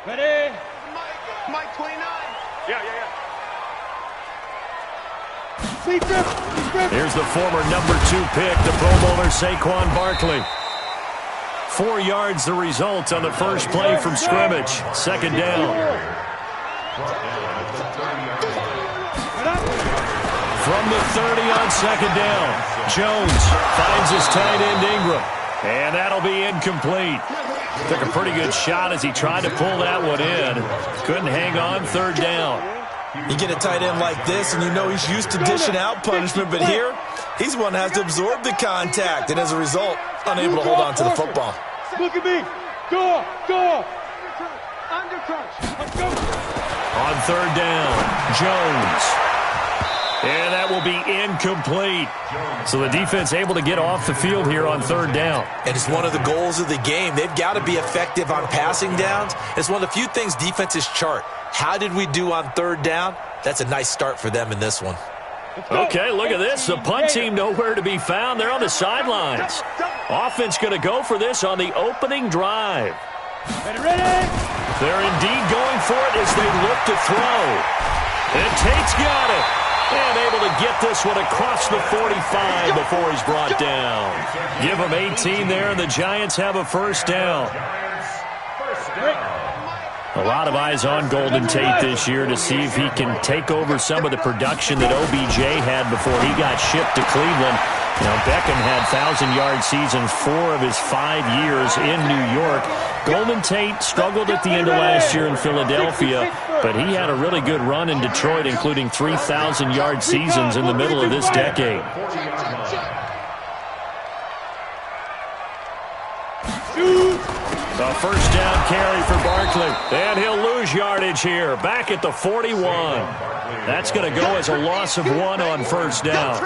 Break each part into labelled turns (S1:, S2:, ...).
S1: Ready?
S2: Mike 29.
S3: Yeah.
S4: Here's the former number 2 pick, the Pro Bowler Saquon Barkley. 4 yards the result on the first play from scrimmage. Second down. From the 30 on second down, Jones finds his tight end Ingram. And that'll be incomplete. Took a pretty good shot as he tried to pull that one in. Couldn't hang on, third down.
S5: You get a tight end like this, and you know he's used to dishing out punishment, but here, he's the one that has to absorb the contact, and as a result, unable to hold on to the football.
S1: Look at me. Go. Under crunch. Let's go.
S4: On third down, Jones. And that will be incomplete. So the defense able to get off the field here on third down.
S5: And it's one of the goals of the game. They've got to be effective on passing downs. It's one of the few things defenses chart. How did we do on third down? That's a nice start for them in this one.
S4: Okay, look at this. The punt team nowhere to be found. They're on the sidelines. Offense going to go for this on the opening drive.
S1: Ready?
S4: They're indeed going for it as they look to throw. And Tate's got it. And able to get this one across the 45 before he's brought down. Give him 18 there, and the Giants have a first down. A lot of eyes on Golden Tate this year to see if he can take over some of the production that OBJ had before he got shipped to Cleveland. You know, Beckham had 1,000-yard seasons 4 of his 5 years in New York. Golden Tate struggled at the end of last year in Philadelphia, but he had a really good run in Detroit, including 3,000-yard seasons in the middle of this decade. A first down carry for Barkley, and he'll lose yardage here, back at the 41. That's going to go as a loss of 1 on first down.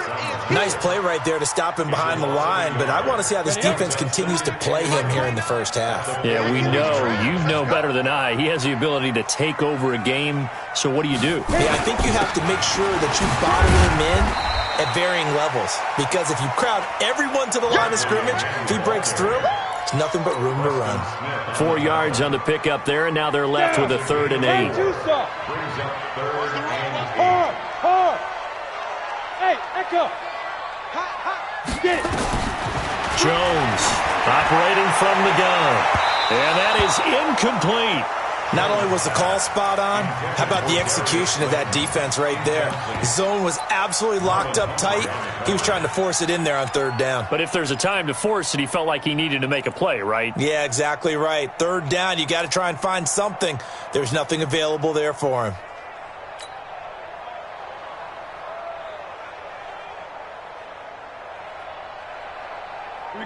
S5: Nice play right there to stop him behind the line, but I want to see how this defense continues to play him here in the first half.
S4: Yeah, we know. You know better than I. He has the ability to take over a game, so what do you do?
S5: Yeah, I think you have to make sure that you bottom him in at varying levels, because if you crowd everyone to the line of scrimmage, if he breaks through, it's nothing but room to run.
S4: 4 yards on the pickup there, and now they're left with a 3rd and 8.
S1: Hard. Hey, Echo. Get it.
S4: Jones operating from the gun, and that is incomplete.
S5: Not only was the call spot on, how about the execution of that defense right there? The zone was absolutely locked up tight. He was trying to force it in there on third down.
S4: But if there's a time to force it, he felt like he needed to make a play, right?
S5: Yeah, exactly right. Third down, you got to try and find something. There's nothing available there for him.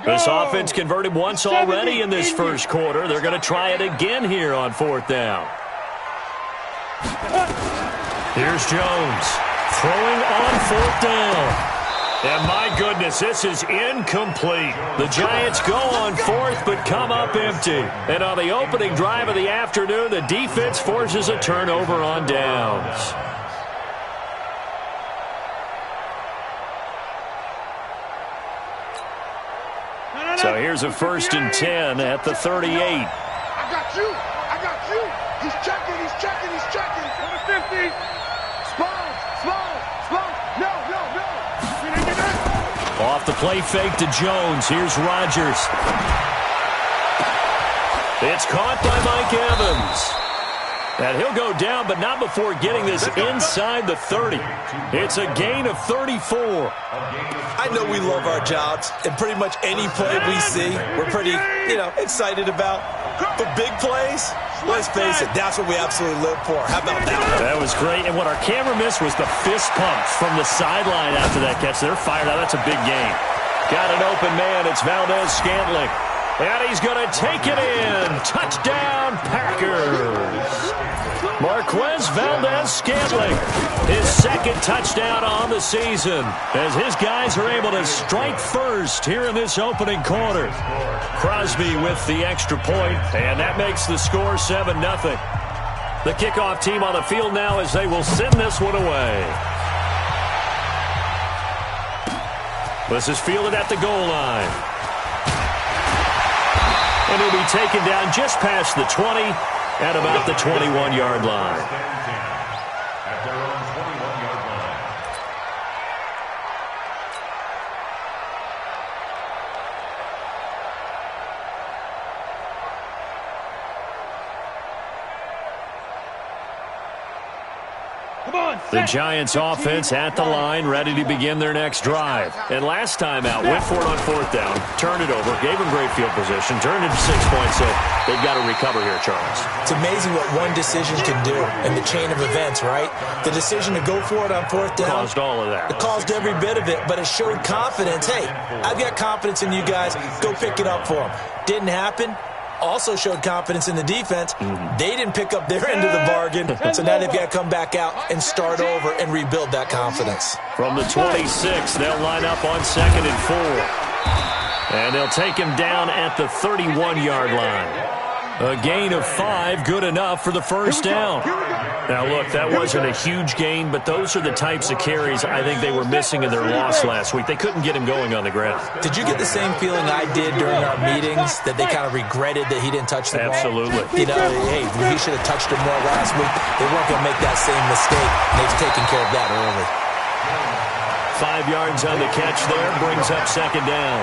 S4: This offense converted once already in this first quarter. They're going to try it again here on 4th down. Here's Jones throwing on 4th down. And my goodness, this is incomplete. The Giants go on 4th but come up empty. And on the opening drive of the afternoon, the defense forces a turnover on downs. So here's a 1st and 10 at the 38.
S2: I got you. He's checking. 50. Small. No.
S4: Off the play fake to Jones. Here's Rodgers. It's caught by Mike Evans. And he'll go down, but not before getting this inside the 30. It's a gain of 34.
S5: I know we love our jobs, and pretty much any play we see, we're pretty, excited about. But big plays, let's face it, that's what we absolutely live for. How about that one?
S4: That was great, and what our camera missed was the fist pumps from the sideline after that catch. They're fired out. That's a big game. Got an open man. It's Valdez-Scantling. And he's going to take it in. Touchdown, Packers. Marquez Valdez-Scantling, his 2nd touchdown on the season, as his guys are able to strike first here in this opening quarter. Crosby with the extra point, and that makes the score 7-0. The kickoff team on the field now as they will send this one away. This is fielded at the goal line. And he'll be taken down just past the 20, at about the 21-yard line. The Giants offense at the line, ready to begin their next drive. And last time out, went for it on 4th down, turned it over, gave them great field position, turned it to 6 points, so they've got to recover here, Charles.
S5: It's amazing what one decision can do in the chain of events, right? The decision to go for it on 4th down.
S4: Caused all of that.
S5: It caused every bit of it, but it showed confidence. Hey, I've got confidence in you guys. Go pick it up for them. Didn't happen. Also showed confidence in the defense. They didn't pick up their end of the bargain, so now they've got to come back out and start over and rebuild that confidence.
S4: From the 26, they'll line up on 2nd and 4. And they'll take him down at the 31-yard line. A gain of 5, good enough for the first down. Now, look, that wasn't a huge gain, but those are the types of carries I think they were missing in their loss last week. They couldn't get him going on the ground.
S5: Did you get the same feeling I did during our meetings, that they kind of regretted that he didn't touch the ball?
S4: Absolutely.
S5: You know, hey, he should have touched it more last week. They weren't going to make that same mistake, and they've taken care of that early.
S4: 5 yards on the catch there, brings up 2nd down.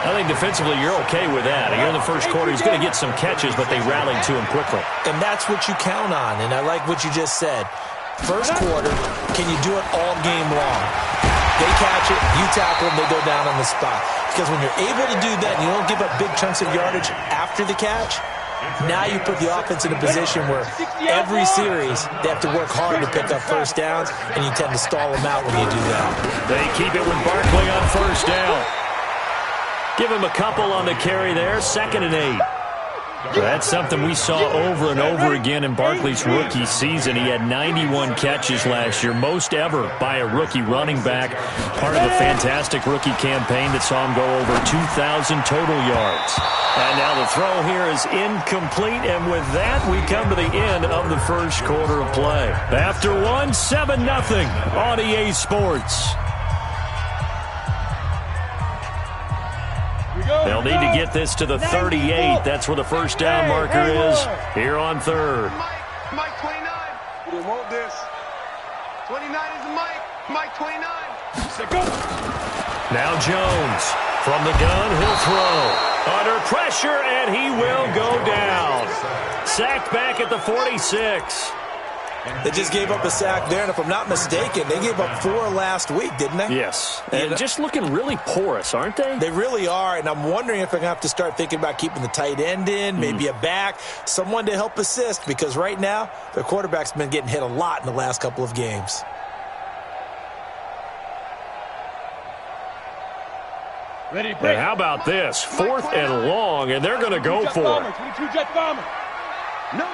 S4: I think defensively you're okay with that. Here in the first quarter, he's going to get some catches, but they rallied to him quickly.
S5: And that's what you count on, and I like what you just said. First quarter, can you do it all game long? They catch it, you tackle them, they go down on the spot. Because when you're able to do that and you don't give up big chunks of yardage after the catch, now you put the offense in a position where every series they have to work hard to pick up first downs, and you tend to stall them out when you do that.
S4: They keep it with Barkley on first down. Give him a couple on the carry there, 2nd and 8. That's something we saw over and over again in Barkley's rookie season. He had 91 catches last year, most ever by a rookie running back, part of a fantastic rookie campaign that saw him go over 2,000 total yards. And now the throw here is incomplete, and with that, we come to the end of the first quarter of play. After one, 7-0 on EA Sports. They'll need to get this to the 38. That's where the first down marker is here on 3rd.
S2: Mike 29. We want this. 29 is Mike. Mike 29.
S4: Now Jones from the gun. He'll throw. Under pressure, and he will go down. Sacked back at the 46.
S5: They just gave up a sack there, and if I'm not mistaken, they gave up 4 last week, didn't they?
S4: Yes. And just looking really porous, aren't they?
S5: They really are, and I'm wondering if they're going to have to start thinking about keeping the tight end in, maybe a back, someone to help assist, because right now, their quarterback's been getting hit a lot in the last couple of games.
S4: Ready, and how about this? 4th and long, and they're going to go for it.
S1: 22 Jet Bomber.
S2: No.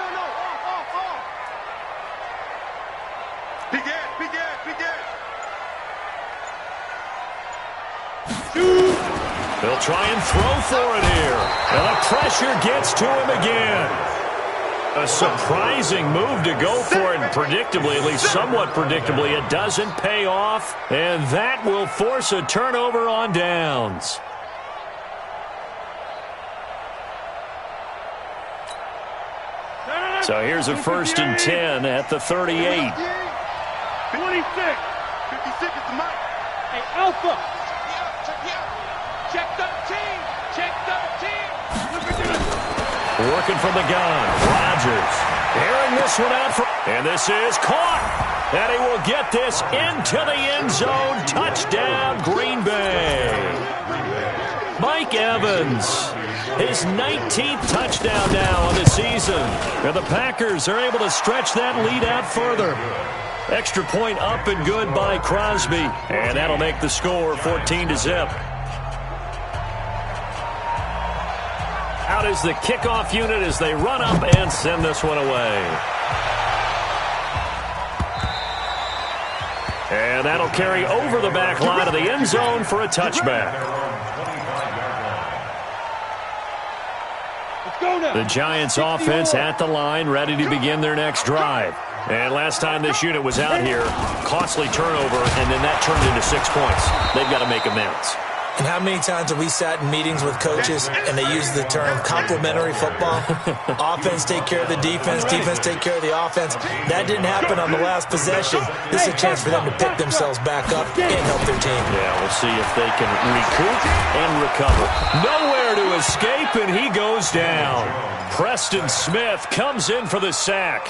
S4: They'll try and throw for it here. And the pressure gets to him again. A surprising move to go for it, and predictably, at least somewhat predictably, it doesn't pay off. And that will force a turnover on downs. So here's a 1st and 10 at the 38.
S2: 26. 56 is the Mike.
S1: Hey, Alpha.
S2: Check 13. Check 13.
S4: Working from the gun. Rodgers airing this one out. And this is caught. And he will get this into the end zone. Touchdown, Green Bay. Mike Evans, his 19th touchdown now on the season. And the Packers are able to stretch that lead out further. Extra point up and good by Crosby. And that'll make the score 14-0. Out is the kickoff unit as they run up and send this one away. And that'll carry over the back line of the end zone for a touchback. The Giants offense at the line, ready to begin their next drive. And last time this unit was out here, costly turnover, and then that turned into 6 points. They've got to make amends.
S5: And how many times have we sat in meetings with coaches and they use the term complementary football? Offense take care of the defense, defense take care of the offense. That didn't happen on the last possession. This is a chance for them to pick themselves back up and help their team.
S4: Yeah, we'll see if they can recoup and recover. Nowhere to escape, and he goes down. Preston Smith comes in for the sack.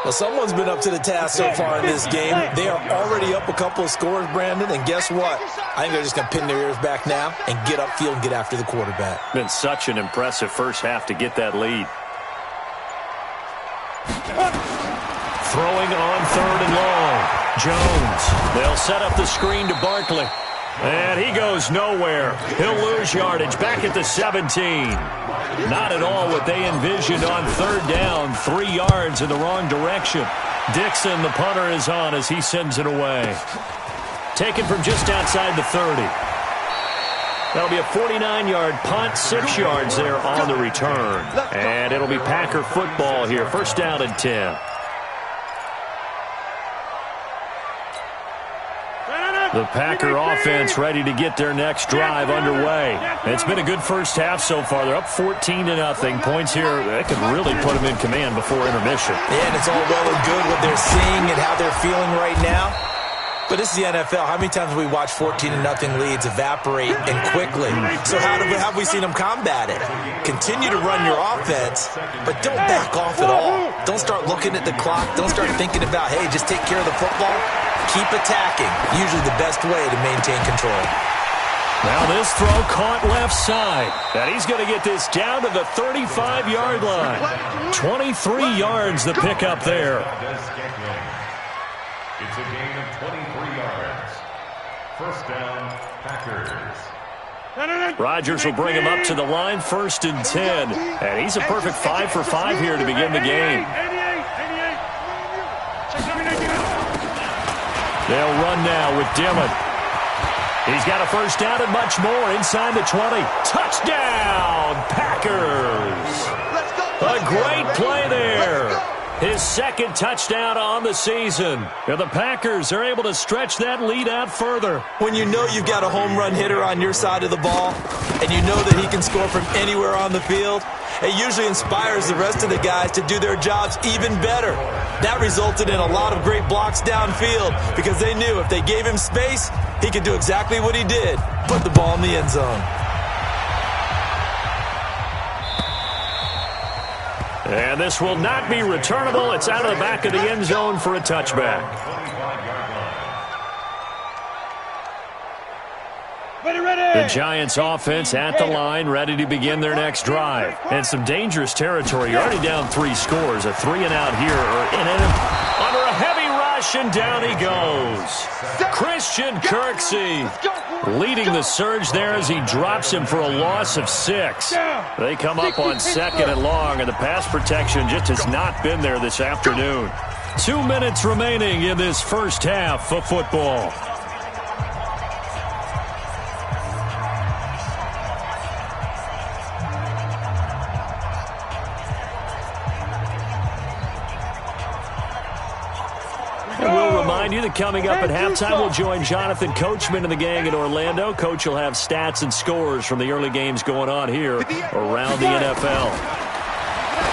S5: Well, someone's been up to the task so far in this game. They are already up a couple of scores, Brandon, and guess what? I think they're just going to pin their ears back now and get upfield and get after the quarterback.
S4: Been such an impressive first half to get that lead. Throwing on 3rd and long. Jones. They'll set up the screen to Barkley. And he goes nowhere. He'll lose yardage back at the 17. Not at all what they envisioned on 3rd down. 3 yards in the wrong direction. Dixon, the punter, is on as he sends it away. Taken from just outside the 30. That'll be a 49-yard punt, 6 yards there on the return. And it'll be Packer football here. 1st down and 10. The Packer offense ready to get their next drive underway. It's been a good first half so far. They're up 14-0. Points here, that could really put them in command before intermission.
S5: Yeah, and it's all well and good what they're seeing and how they're feeling right now. But this is the NFL. How many times have we watched 14-0 leads evaporate and quickly? So how have we seen them combat it? Continue to run your offense, but don't back off at all. Don't start looking at the clock. Don't start thinking about, hey, just take care of the football. Keep attacking. Usually the best way to maintain control.
S4: Now this throw caught left side. And he's going to get this down to the 35-yard line. 23 yards the pickup there.
S3: It's a gain of 23 yards. 1st down, Packers.
S4: Rodgers will bring him up to the line, 1st and 10. And he's a perfect 5 for 5 here to begin the game. They'll run now with Dillon. He's got a 1st down and much more inside the 20. Touchdown, Packers! A great play there. His 2nd touchdown on the season. And the Packers are able to stretch that lead out further.
S5: When you know you've got a home run hitter on your side of the ball, and you know that he can score from anywhere on the field, it usually inspires the rest of the guys to do their jobs even better. That resulted in a lot of great blocks downfield because they knew if they gave him space, he could do exactly what he did, put the ball in the end zone.
S4: And this will not be returnable. It's out of the back of the end zone for a touchback. The Giants offense at the line, ready to begin their next drive. And some dangerous territory. You're already down 3 scores. A 3-and-out here. Under a heavy rush, and down he goes. Christian Kirksey leading the surge there as he drops him for a loss of 6. They come up on 2nd and long, and the pass protection just has not been there this afternoon. 2 minutes remaining in this first half of football. You that coming up at halftime, we'll join Jonathan Coachman and the gang in Orlando. Coach will have stats and scores from the early games going on here around the NFL.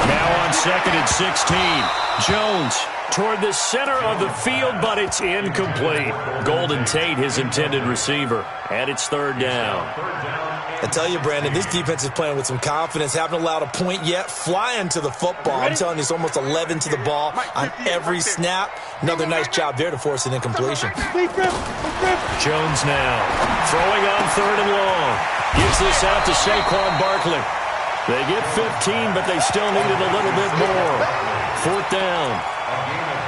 S4: Now on 2nd and 16. Jones toward the center of the field, but it's incomplete. Golden Tate, his intended receiver, and it's 3rd down.
S5: I tell you, Brandon, this defense is playing with some confidence. Haven't allowed a point yet. Flying to the football. I'm telling you, it's almost 11 to the ball on every snap. Another nice job there to force an incompletion.
S4: Jones now throwing on 3rd and long. Gives this out to Saquon Barkley. They get 15, but they still needed a little bit more. 4th down.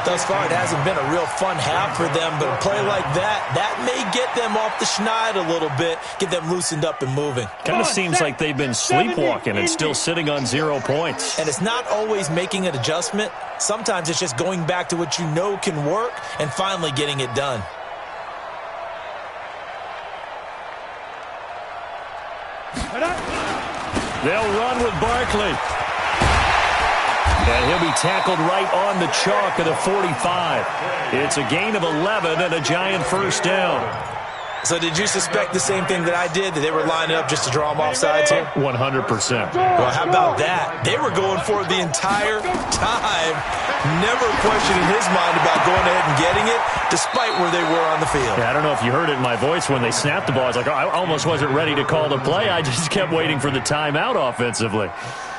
S5: Thus far, it hasn't been a real fun half for them, but a play like that may get them off the schneid a little bit, get them loosened up and moving.
S4: Kind of seems like they've been sleepwalking and still sitting on 0 points.
S5: And it's not always making an adjustment. Sometimes it's just going back to what you know can work and finally getting it done.
S4: They'll run with Barkley. And he'll be tackled right on the chalk of the 45. It's a gain of 11 and a Giant 1st down.
S5: So did you suspect the same thing that I did, that they were lining up just to draw them off sides here?
S4: 100%.
S5: Well, how about that? They were going for it the entire time, never questioning his mind about going ahead and getting it, despite where they were on the field.
S4: Yeah, I don't know if you heard it in my voice when they snapped the ball. I was like, oh, I almost wasn't ready to call the play. I just kept waiting for the timeout offensively.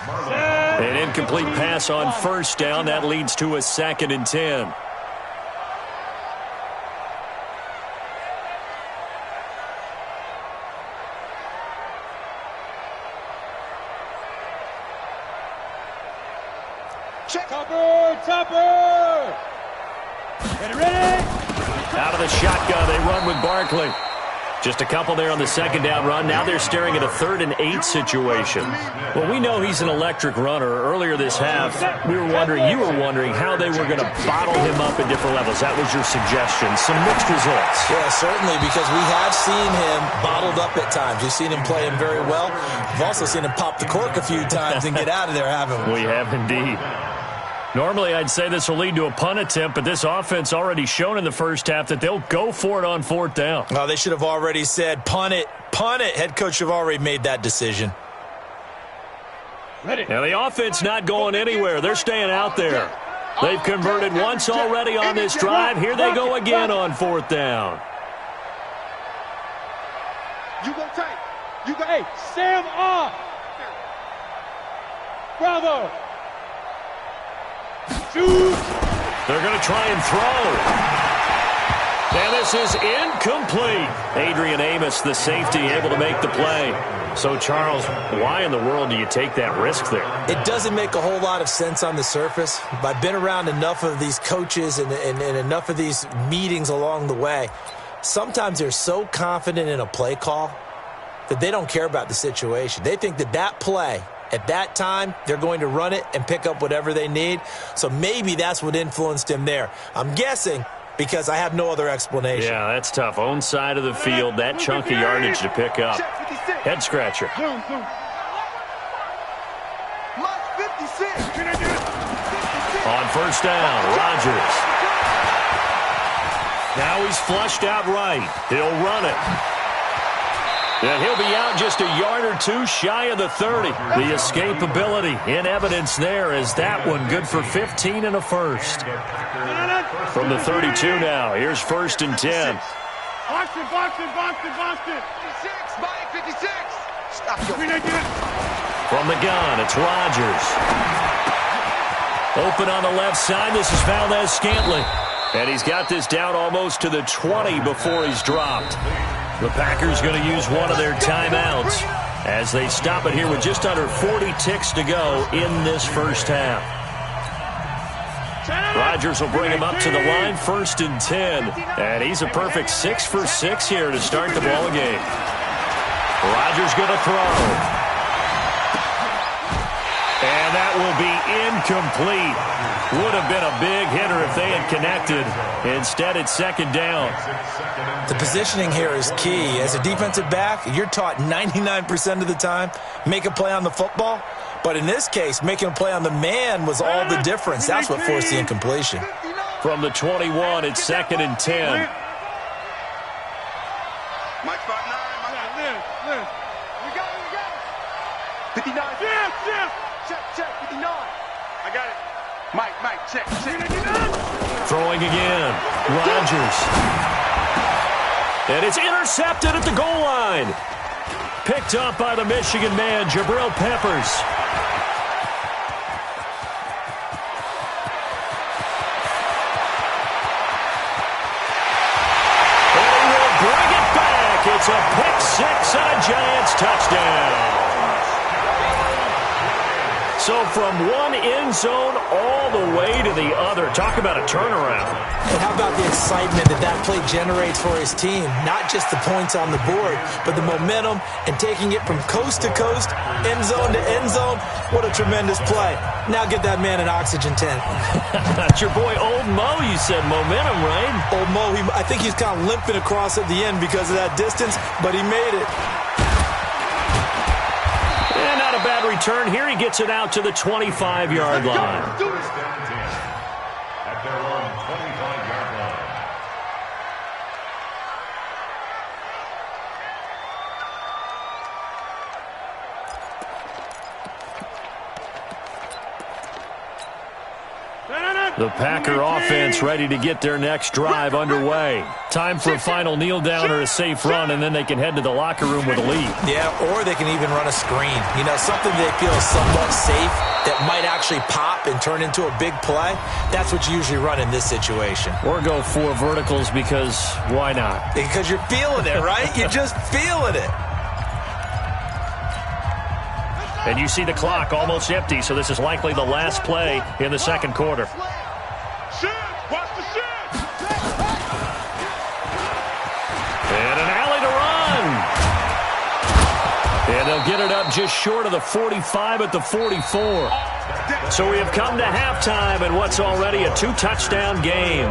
S4: An incomplete pass on first down. That leads to a 2nd and 10.
S1: Topper! Ready?
S4: Out of the shotgun, they run with Barkley. Just a couple there on the 2nd down run. Now they're staring at a 3rd and 8 situation. Well, we know he's an electric runner. Earlier this half, you were wondering how they were going to bottle him up at different levels. That was your suggestion. Some mixed results.
S5: Yeah, certainly, because we have seen him bottled up at times. We've seen him play him very well. We've also seen him pop the cork a few times and get out of there, haven't we?
S4: We have indeed. Normally, I'd say this will lead to a punt attempt, but this offense already shown in the first half that they'll go for it on 4th down.
S5: Oh, they should have already said, punt it, punt it. Head coach have already made that decision.
S1: Ready.
S4: Now, the offense not going anywhere. They're staying out there. They've converted once already on this drive. Here they go again on 4th down.
S1: You go tight. You go, hey, Sam off. Bravo. Shoot.
S4: They're going to try and throw. And this is incomplete. Adrian Amos, the safety, able to make the play. So, Charles, why in the world do you take that risk there?
S5: It doesn't make a whole lot of sense on the surface. I've been around enough of these coaches and enough of these meetings along the way. Sometimes they're so confident in a play call that they don't care about the situation. They think that play, at that time, they're going to run it and pick up whatever they need. So maybe that's what influenced him there. I'm guessing because I have no other explanation.
S4: Yeah, that's tough. Own side of the field, that chunk of yardage to pick up. Head scratcher. On 1st down, Rodgers. Now he's flushed out right. He'll run it. And he'll be out just a yard or two shy of the 30. The escapability in evidence there is that one good for 15 and a first. From the 32 now, here's 1st and 10.
S1: Boston. 56. Stop your.
S4: From the gun, it's Rodgers. Open on the left side, this is Valdez-Scantling. And he's got this down almost to the 20 before he's dropped. The Packers going to use one of their timeouts as they stop it here with just under 40 ticks to go in this first half. Rodgers will bring him up to the line, 1st and 10. And he's a perfect 6 for 6 here to start the ball game. Rodgers going to throw. And that will be incomplete. Would have been a big hitter if they had connected. Instead, it's 2nd down.
S5: The positioning here is key. As a defensive back, you're taught 99% of the time, make a play on the football. But in this case, making a play on the man was all the difference. That's what forced the incompletion.
S4: From the 21, it's 2nd and 10.
S2: Mike 5'9".
S1: We got it.
S2: 59. Check. 59. I got it. Mike, check.
S4: Throwing again. Rodgers. And it's intercepted at the goal line. Picked up by the Michigan man, Jabril Peppers. And he will bring it back. It's a pick 6 and a Giants touchdown. So from one end zone all the way to the other. Talk about a turnaround.
S5: And how about the excitement that play generates for his team? Not just the points on the board, but the momentum and taking it from coast to coast, end zone to end zone. What a tremendous play. Now get that man an oxygen tent.
S4: That's your boy Old Mo, you said. Momentum, right?
S5: Old Mo, I think he's kind of limping across at the end because of that distance, but he made it.
S4: And not a bad return. Here he gets it out to the 25-yard line.
S3: At their own 25-yard line.
S4: The Packer offense ready to get their next drive underway. Time for a final kneel down or a safe run, and then they can head to the locker room with a lead.
S5: Yeah, or they can even run a screen. You know, something they feel is somewhat safe that might actually pop and turn into a big play. That's what you usually run in this situation.
S4: Or go 4 verticals because why not?
S5: Because you're feeling it, right? You're just feeling it.
S4: And you see the clock almost empty, so this is likely the last play in the second quarter.
S1: Watch the shit!
S4: And an alley to run. And they'll get it up just short of the 45 at the 44. So we have come to halftime in what's already a 2-touchdown game.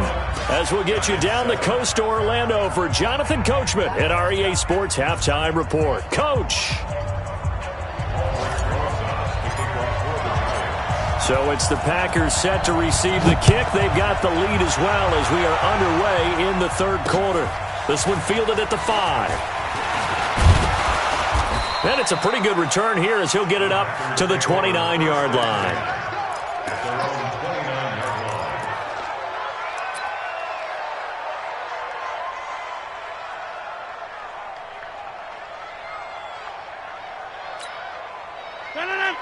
S4: As we'll get you down the coast to Orlando for Jonathan Coachman at our EA Sports Halftime Report. Coach. So it's the Packers set to receive the kick. They've got the lead as well as we are underway in the third quarter. This one fielded at the 5. And it's a pretty good return here as he'll get it up to the 29-yard line.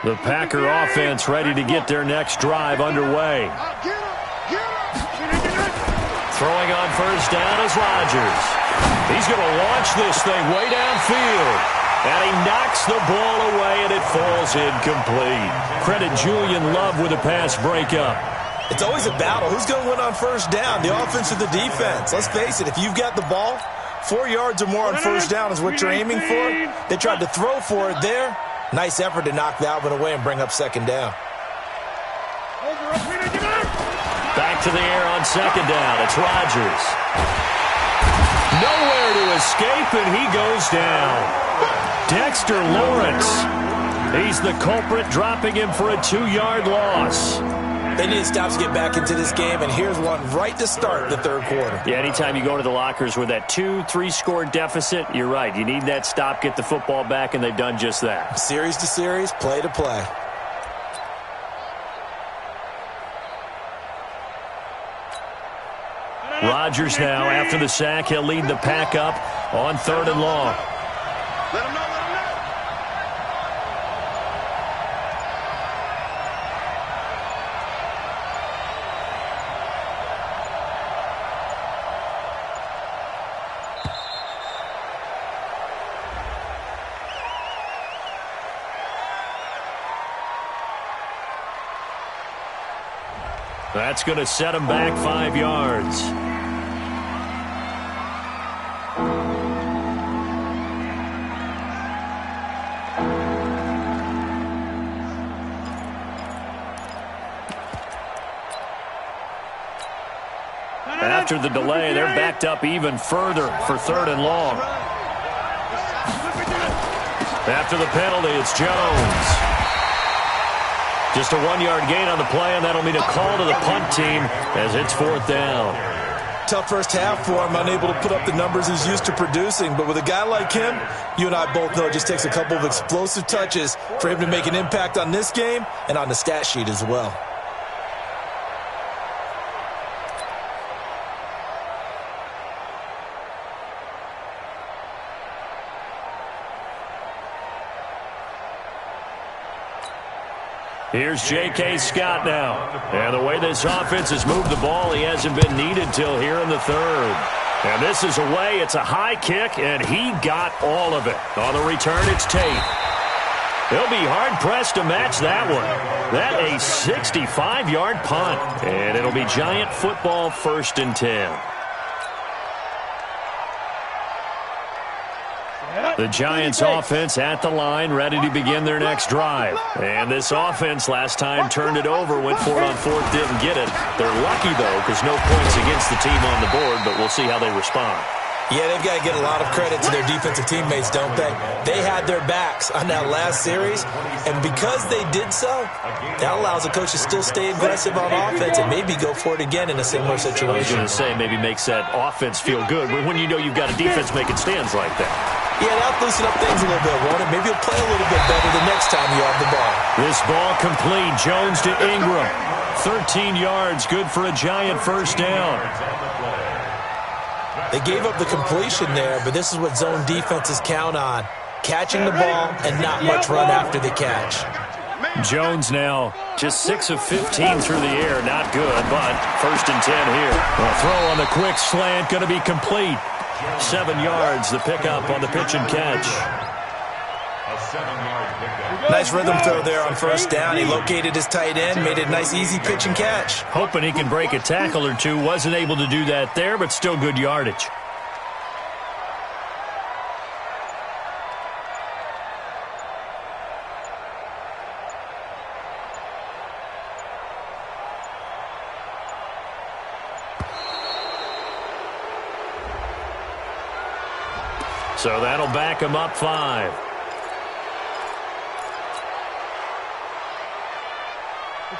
S4: The Packer offense ready to get their next drive underway. Throwing on first down is Rodgers. He's going to launch this thing way downfield. And he knocks the ball away, and it falls incomplete. Credit Julian Love with a pass breakup.
S5: It's always a battle. Who's going to win on first down, the offense or the defense? Let's face it, if you've got the ball, 4 yards or more on first down is what you're aiming for. They tried to throw for it there. Nice effort to knock that one away and bring up second down.
S4: Back to the air on second down. It's Rodgers. Nowhere to escape, and he goes down. Dexter Lawrence. He's the culprit, dropping him for a 2-yard loss.
S5: They need stops to get back into this game, and here's one right to start the third quarter.
S4: Yeah, anytime you go to the lockers with that 2-3 score deficit, you're right. You need that stop, get the football back, and they've done just that.
S5: Series to series, play to play.
S4: Rodgers now, after the sack, he'll lead the pack up on 3rd and long.
S2: Let him know, let him know.
S4: That's going to set him back 5 yards. After the delay, they're backed up even further for 3rd and long. After the penalty, it's Jones. Just a 1-yard gain on the play, and that'll mean a call to the punt team as it's 4th down.
S5: Tough first half for him, unable to put up the numbers he's used to producing. But with a guy like him, you and I both know it just takes a couple of explosive touches for him to make an impact on this game and on the stat sheet as well.
S4: Here's J.K. Scott now. And the way this offense has moved the ball, he hasn't been needed till here in the 3rd. And this is away. It's a high kick, and he got all of it. On the return, it's Tate. He'll be hard-pressed to match that one. That a 65-yard punt. And it'll be Giant football 1st and 10. The Giants offense at the line, ready to begin their next drive. And this offense last time turned it over, went for it on 4th, didn't get it. They're lucky, though, because no points against the team on the board, but we'll see how they respond.
S5: Yeah, they've got to get a lot of credit to their defensive teammates, don't they? They had their backs on that last series, and because they did so, that allows the coach to still stay aggressive on offense and maybe go for it again in a similar situation.
S4: I was going to say, maybe makes that offense feel good when you know you've got a defense making stands like that.
S5: Yeah, that'll loosen up things a little bit, won't it? Maybe you'll play a little bit better the next time you have the ball.
S4: This ball complete. Jones to Ingram. 13 yards, good for a giant first down.
S5: They gave up the completion there, but this is what zone defenses count on. Catching the ball and not much run after the catch.
S4: Jones now just 6 of 15 through the air. Not good, but 1st and 10 here. A throw on the quick slant, going to be complete. 7 yards, the pickup on the pitch and catch.
S3: A 7-yard pickup.
S5: Nice rhythm throw there on first down. He located his tight end, made it a nice, easy pitch and catch.
S4: Hoping he can break a tackle or two. Wasn't able to do that there, but still good yardage. So that'll back him up 5.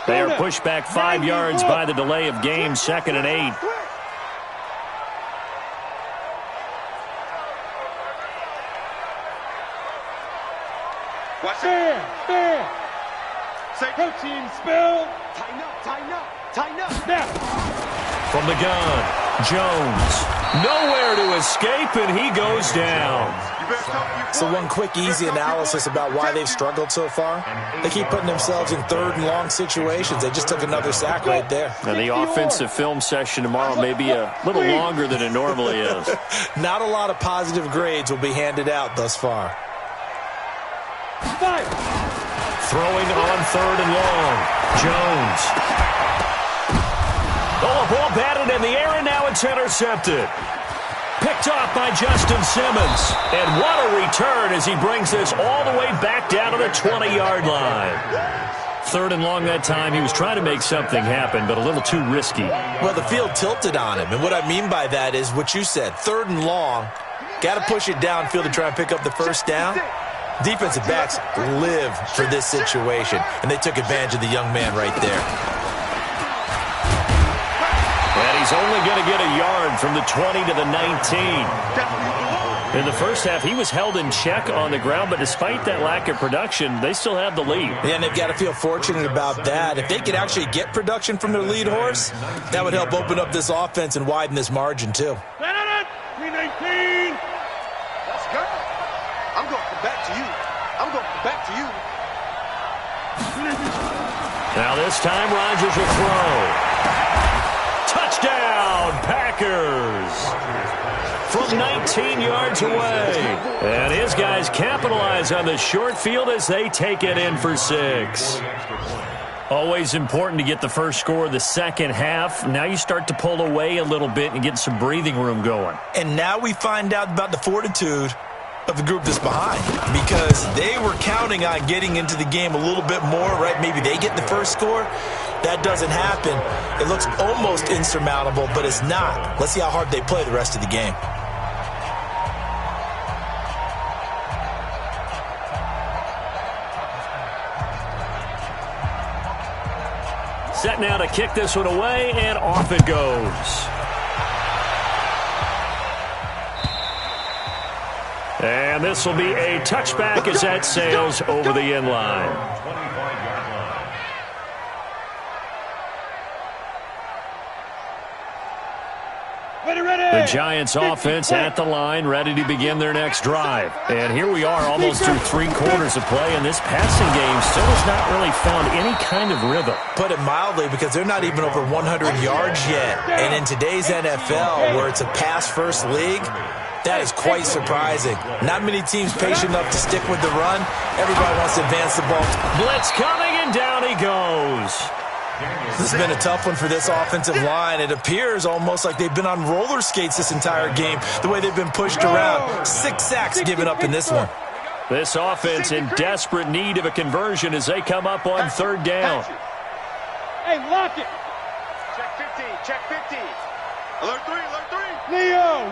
S4: They are pushed back 5 yards by the delay of game, 2nd and 8.
S2: Watch
S1: Fair, fair.
S2: Say,
S1: Protein spill.
S2: tighten up, tighten up, tighten up.
S1: Now.
S4: From the gun, Jones. Nowhere to escape, and he goes down.
S2: You better cover your
S5: So one quick, easy analysis about why they've struggled so far. They keep putting themselves in 3rd and long situations. They just took another sack right there.
S4: And the offensive film session tomorrow may be a little longer than it normally is.
S5: Not a lot of positive grades will be handed out thus far.
S1: Five.
S4: Throwing on 3rd and long, Jones. Oh, a ball batted in the air, and now it's intercepted. Picked off by Justin Simmons. And what a return as he brings this all the way back down to the 20-yard line. 3rd and long that time. He was trying to make something happen, but a little too risky.
S5: Well, the field tilted on him, and what I mean by that is what you said. 3rd and long, got to push it downfield to try and pick up the first down. Defensive backs live for this situation, and they took advantage of the young man right there.
S4: And he's only going to get a yard from the 20 to the 19. In the first half, he was held in check on the ground, but despite that lack of production, they still have the lead.
S5: Yeah, and they've got to feel fortunate about that. If they could actually get production from their lead horse, that would help open up this offense and widen this margin, too.
S1: 319.
S2: Let's go. I'm going back to you. I'm going back to you.
S4: Now this time, Rodgers will throw. Touchdown, Packers! From 19 yards away. And his guys capitalize on the short field as they take it in for 6. Always important to get the first score of the second half. Now you start to pull away a little bit and get some breathing room going.
S5: And now we find out about the fortitude of the group that's behind, because they were counting on getting into the game a little bit more, right? Maybe they get the first score. That doesn't happen. It looks almost insurmountable, but it's not. Let's see how hard they play the rest of the game.
S4: Set now to kick this one away, and off it goes. And this will be a touchback as that sails over the end line.
S3: 25-yard line.
S4: The Giants offense at the line, ready to begin their next drive. And here we are almost through 3 quarters of play, and this passing game still has not really found any kind of rhythm.
S5: Put it mildly, because they're not even over 100 yards yet. And in today's NFL, where it's a pass-first league, that is quite surprising. Not many teams patient enough to stick with the run. Everybody wants to advance the ball.
S4: Blitz coming, and down he goes.
S5: This has been a tough one for this offensive line. It appears almost like they've been on roller skates this entire game, the way they've been pushed around. 6 sacks given up in this one.
S4: This offense in desperate need of a conversion as they come up on 3rd down.
S1: Hey, lock it.
S2: Check 50, check 50. Alert 3, alert 3.
S1: Leo.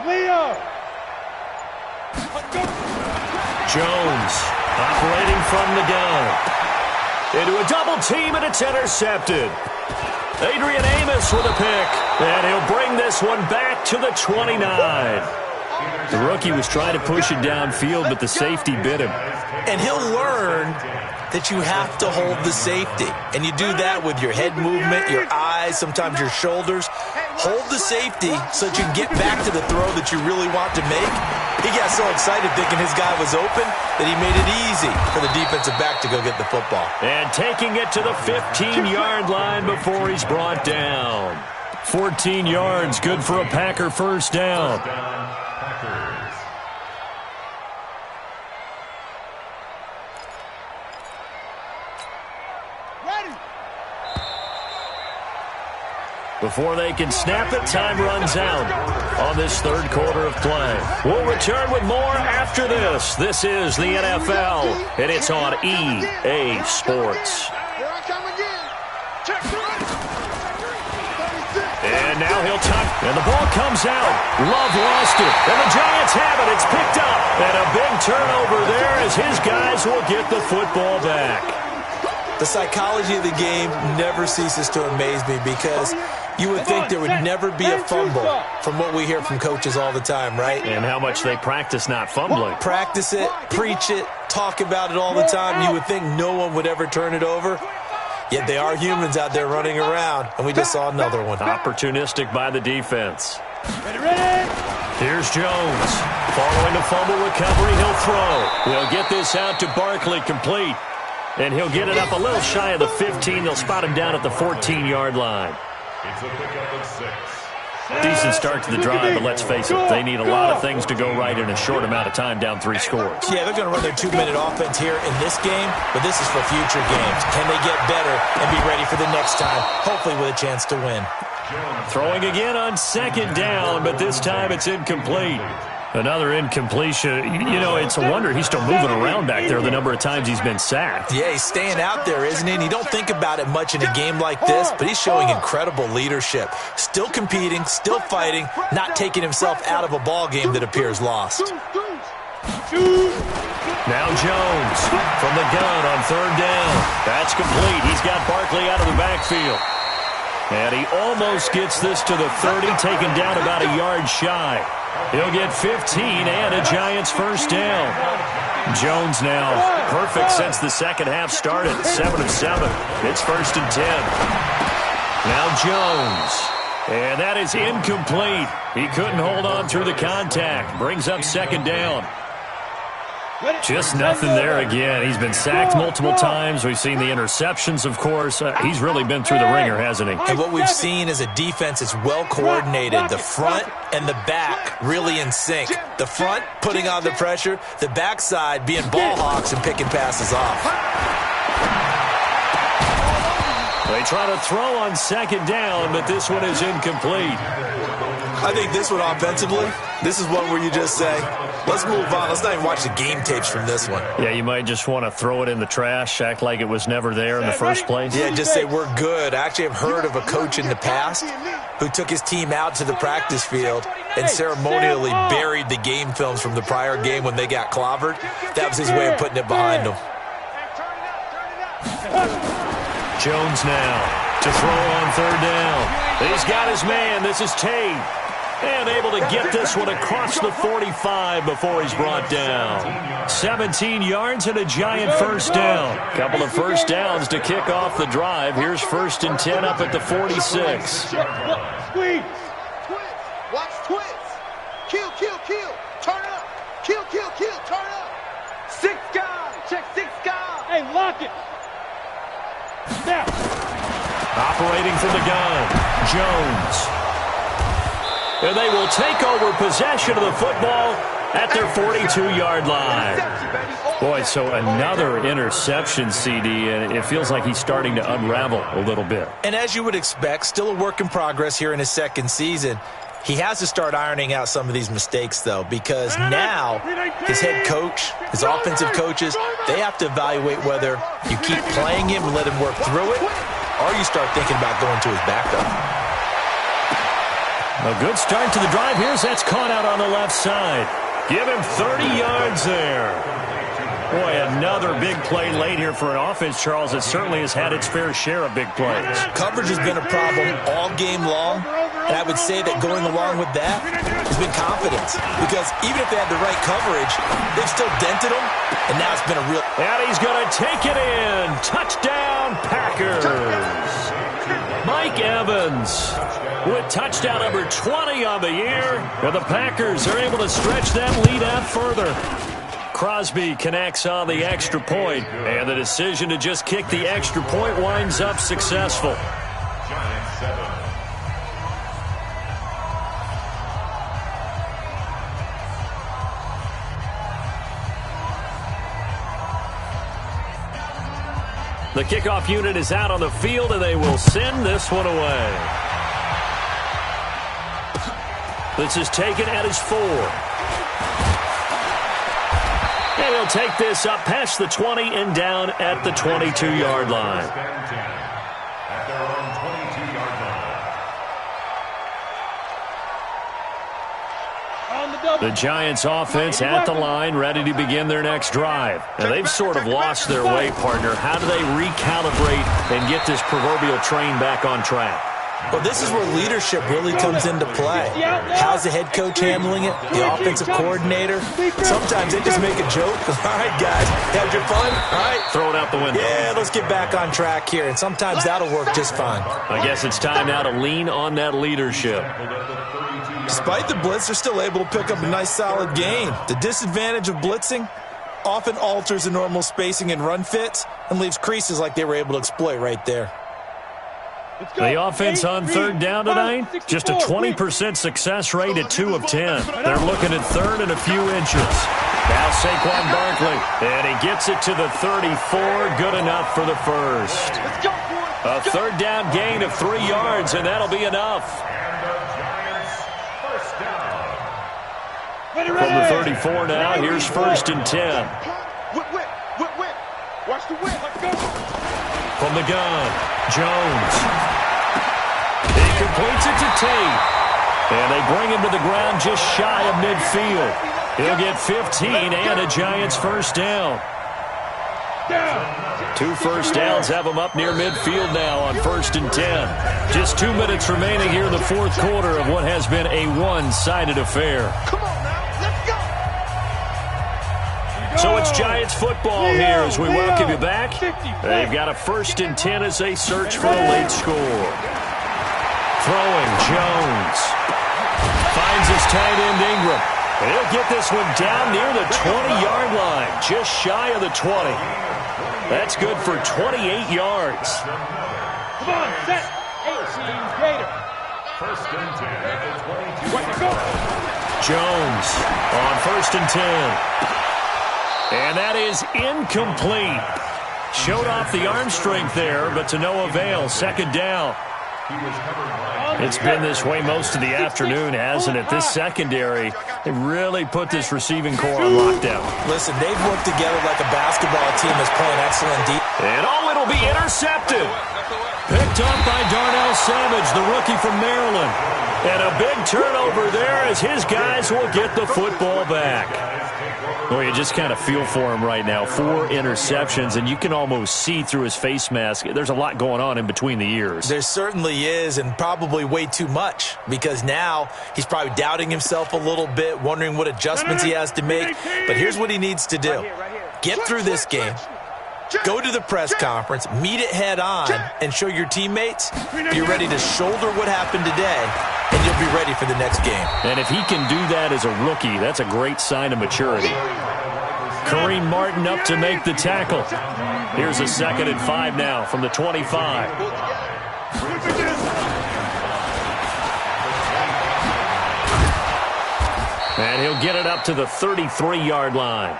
S4: Jones operating from the gun. Into a double team, and it's intercepted. Adrian Amos with a pick, and he'll bring this one back to the 29. The rookie was trying to push it downfield, but the safety bit him.
S5: And he'll learn that you have to hold the safety. And you do that with your head movement, your eyes, sometimes your shoulders. Hold the safety so that you can get back to the throw that you really want to make. He got so excited thinking his guy was open that he made it easy for the defensive back to go get the football.
S4: And taking it to the 15-yard line before he's brought down. 14 yards, good for a Packer first down. Before they can snap it, time runs out on this third quarter of play. We'll return with more after this. This is the NFL, and it's on EA Sports. And now he'll tuck, and the ball comes out. Love lost it, and the Giants have it. It's picked up, and a big turnover there as his guys will get the football back.
S5: The psychology of the game never ceases to amaze me because you would think there would never be a fumble from what we hear from coaches all the time, right?
S4: And how much they practice not fumbling.
S5: Practice it, preach it, talk about it all the time. You would think no one would ever turn it over. Yet they are humans out there running around, and we just saw another one.
S4: Opportunistic by the defense. Here's Jones. Following the fumble recovery, he'll throw. He'll get this out to Barkley, complete. And he'll get it up a little shy of the 15. They'll spot him down at the 14-yard line.
S3: It's a pickup of 6.
S4: Decent start to the drive, but let's face it, they need a lot of things to go right in a short amount of time, down 3 scores.
S5: Yeah, they're going to run their 2-minute offense here in this game, but this is for future games. Can they get better and be ready for the next time, hopefully with a chance to win?
S4: Throwing again on second down, but this time it's incomplete. Another incompletion. You know, it's a wonder he's still moving around back there the number of times he's been sacked.
S5: Yeah, he's staying out there, isn't he? And you don't think about it much in a game like this, but he's showing incredible leadership. Still competing, still fighting, not taking himself out of a ball game that appears lost.
S4: Now Jones from the gun on third down. That's complete. He's got Barkley out of the backfield. And he almost gets this to the 30, taken down about a yard shy. He'll get 15 and a Giants first down. Jones now perfect since the second half started. 7 of 7. It's first and 10. Now Jones. And that is incomplete. He couldn't hold on through the contact. Brings up second down. Just nothing there again. He's been sacked multiple times. We've seen the interceptions, of course. He's really been through the ringer, hasn't he?
S5: And what we've seen is a defense that's well coordinated. The front and the back really in sync. The front putting on the pressure. The backside being ball hawks and picking passes off.
S4: They try to throw on second down, but this one is incomplete.
S5: I think this one offensively, this is one where you just say, let's move on. Let's not even watch the game tapes from this one.
S4: Yeah, you might just want to throw it in the trash, act like it was never there in the first place.
S5: Yeah, just say we're good. I actually have heard of a coach in the past who took his team out to the practice field and ceremonially buried the game films from the prior game when they got clobbered. That was his way of putting it behind them.
S4: Jones now to throw on third down. He's got his man. This is Tate. And able to get this one across the 45 before he's brought down. 17 yards and a Giant first down. Couple of first downs to kick off the drive. Here's first and 10 up at the 46.
S2: Squeeze. Watch twist. Kill, kill, kill. Turn up. Kill, kill, kill. Turn up. 6 guys. Check 6 guys.
S1: Hey, lock it. Now.
S4: Operating from the gun, Jones. And they will take over possession of the football at their 42-yard line. Boy, so another interception, CD, and it feels like he's starting to unravel a little bit.
S5: And as you would expect, still a work in progress here in his second season. He has to start ironing out some of these mistakes, though, because now his head coach, his offensive coaches, they have to evaluate whether you keep playing him and let him work through it, or you start thinking about going to his backup.
S4: A good start to the drive. Here's that's caught out on the left side. Give him 30 yards there. Boy, another big play late here for an offense, Charles, that certainly has had its fair share of big plays.
S5: Coverage has been a problem all game long, And I would say that going along with that has been confidence. Because even if they had the right coverage, they've still dented them, and now it's been a real...
S4: And he's going to take it in. Touchdown, Packers. Mike Evans with touchdown number 20 on the year. And the Packers are able to stretch that lead out further. Crosby connects on the extra point, and the decision to just kick the extra point winds up successful. The kickoff unit is out on the field, and they will send this one away. This is taken at his 4. And he'll take this up past the 20 and down at the 22-yard line.
S3: At their own 22-yard line.
S4: The Giants offense at the line, ready to begin their next drive. And they've sort of lost their way, partner. How do they recalibrate and get this proverbial train back on track?
S5: Well, this is where leadership really comes into play. How's the head coach handling it? The offensive coordinator? Sometimes they just make a joke. All right, guys, had your fun? All right.
S4: Throw it out the window.
S5: Yeah, let's get back on track here. And sometimes that'll work just fine.
S4: I guess it's time now to lean on that leadership.
S5: Despite the blitz, they're still able to pick up a nice, solid gain. The disadvantage of blitzing often alters the normal spacing and run fits and leaves creases like they were able to exploit right there.
S4: The offense on third down tonight, just a 20% success rate at 2 of 10. They're looking at third and a few inches. Now Saquon Barkley, and he gets it to the 34, good enough for the first. A third down gain of 3 yards, and that'll be enough. From the 34 now, here's first and 10.
S2: Whip. Watch the whip. Let's go.
S4: From the gun, Jones. He completes it to Tate. And they bring him to the ground just shy of midfield. He'll get 15 and a Giants first down. 2 first downs have him up near midfield now on first and 10. Just 2 minutes remaining here in the fourth quarter of what has been a one-sided affair.
S2: Come on now. Let's go.
S4: So it's Giants football here as we welcome you back. They've got a first and 10 as they search for a late score. Throwing, Jones. Finds his tight end, Ingram. And he'll get this one down near the 20-yard line, just shy of the 20. That's good for 28 yards.
S1: Come on, set. 18 Gator.
S3: First and 10 at the 22.
S4: Jones on first and 10. And that is incomplete. Showed off the arm strength there, but to no avail. Second down. It's been this way most of the afternoon, hasn't it? This secondary, they really put this receiving core on lockdown.
S5: Listen, they've worked together like a basketball team that's playing excellent defense.
S4: And it'll be intercepted. Picked up by Darnell Savage, the rookie from Maryland. And a big turnover there as his guys will get the football back. Well, you just kind of feel for him right now. 4 interceptions, and you can almost see through his face mask. There's a lot going on in between the ears.
S5: There certainly is, and probably way too much, because now he's probably doubting himself a little bit, wondering what adjustments he has to make. But here's what he needs to do. Get through this game. Go to the press conference, meet it head on, and show your teammates you're ready to shoulder what happened today, and you'll be ready for the next game.
S4: And if he can do that as a rookie, that's a great sign of maturity. Kareem Martin up to make the tackle. Here's a 2nd and 5 now from the 25. And he'll get it up to the 33-yard line.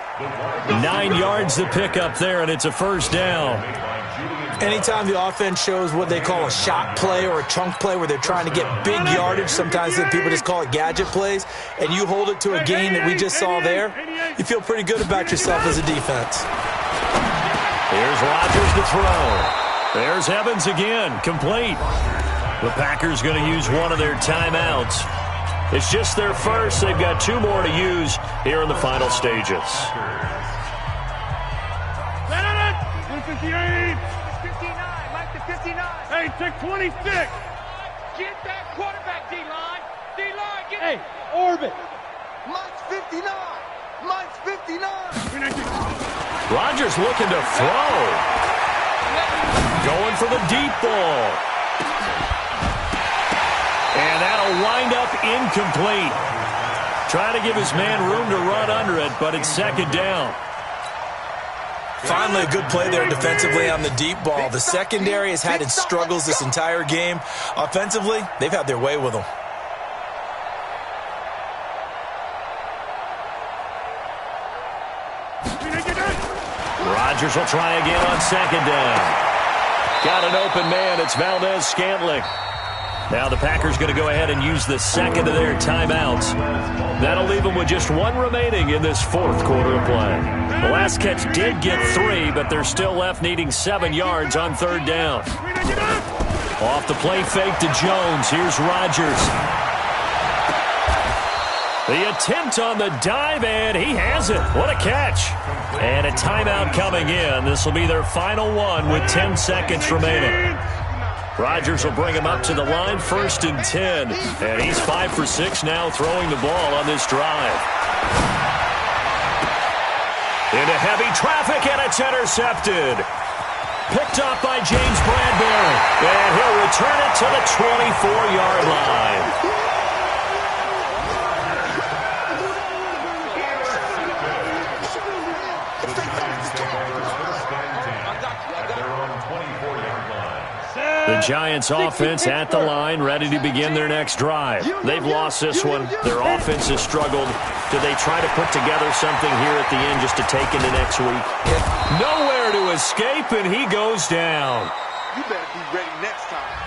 S4: 9 yards to pick up there, and it's a first down.
S5: Anytime the offense shows what they call a shot play or a chunk play where they're trying to get big yardage, sometimes people just call it gadget plays, and you hold it to a gain that we just saw there, you feel pretty good about yourself as a defense.
S4: Here's Rodgers to throw. There's Evans again, complete. The Packers going to use one of their timeouts. It's just their first. They've got 2 more to use here in the final stages.
S1: 158. 59. Mike to 59. Hey, take 26. Get that quarterback, D-line. D-line, get
S2: Hey, orbit. Mine's 59. Mine's 59.
S4: Rodgers looking to throw. Going for the deep ball. And that'll wind up incomplete. Trying to give his man room to run under it, but it's second down.
S5: Finally, a good play there defensively on the deep ball. The secondary has had its struggles this entire game. Offensively, they've had their way with them.
S4: Rodgers will try again on second down. Got an open man. It's Valdez-Scantling. Now the Packers going to go ahead and use the second of their timeouts. That'll leave them with just one remaining in this fourth quarter of play. The last catch did get 3, but they're still left needing 7 yards on third down. Off the play fake to Jones. Here's Rodgers. The attempt on the dive, and he has it. What a catch. And a timeout coming in. This will be their final one with 10 seconds remaining. Rodgers will bring him up to the line, 1st and 10. And he's 5 for 6 now throwing the ball on this drive. Into heavy traffic, and it's intercepted. Picked up by James Bradbury. And he'll return it to the 24-yard line. The Giants offense at the line, ready to begin their next drive. They've lost this one. Their offense has struggled. Do they try to put together something here at the end just to take into next week? Nowhere to escape, and he goes down.
S2: You better be ready next time.